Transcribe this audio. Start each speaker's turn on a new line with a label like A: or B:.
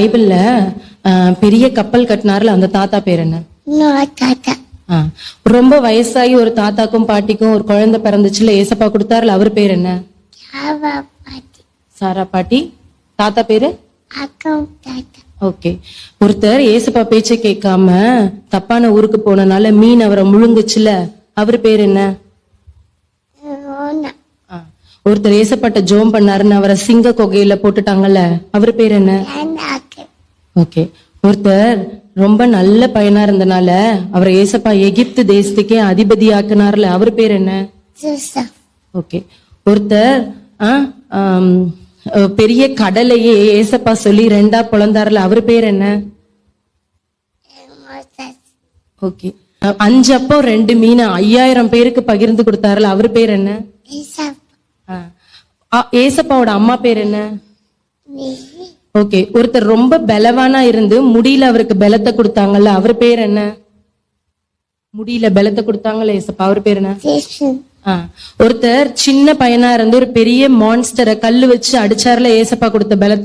A: பைபிள்ல பெரிய கப்பல் கட்டினார்ல அந்த தாத்தா பேர் என்ன?
B: தாத்தா.
A: ரொம்ப வயசாகி ஒரு தாத்தாக்கும் பாட்டிக்கும் ஒரு குழந்தை பிறந்துச்சுல ஏசப்பா கொடுத்தாருல அவர் பேர் என்ன? சாரா பாட்டி. தாத்தா பேரு? ஓகே. ஒருத்தர் ஏசப்பா பேச்சை கேட்காம தப்பான ஊருக்கு போனனால மீன் அவரை முழுங்குச்சுல அவர் பேர் என்ன? ஒருத்தர் ஏசப்பாட்ட ஜோம் பண்ணாருன்னு அவரை சிங்க கொகையில போட்டுட்டாங்கல்ல அவர் பேர் என்ன? ஓகே. ஒருத்தர் ரொம்ப நல்ல பையனா இருந்தனால அவரை ஏசப்பா எகிப்து தேசத்துக்கே அதிபதி ஆக்குனார்ல அவர் பேர் என்ன? ஓகே. ஒருத்தர் பெரிய கடலையே ஏசப்பா சொல்லி 2ஆ பொளந்தாருல அவர் பேர் என்ன? ஓகே. 5 அப்பம் 2 மீன் 5000 பேருக்கு பகிர்ந்து கொடுத்தாருல அவர் பேர் என்ன? ஏசப்பாவோட அம்மா பேர் என்ன? ஓகே. ஒருத்தர் ரொம்ப பலவானா இருந்து முடியல அவருக்கு பலத்தை கொடுத்தாங்கல்ல அவர் பேர் என்ன? முடியல பலத்தை கொடுத்தாங்கல்ல ஏசப்பா அவர் பேர் என்ன? ஒருத்தர் சின்ன பையனா இருந்து ஒரு பெரிய மான்ஸ்டரை கல்லு வச்சு அடிச்சார்ல ஏசப்பா கொடுத்த பலத்தை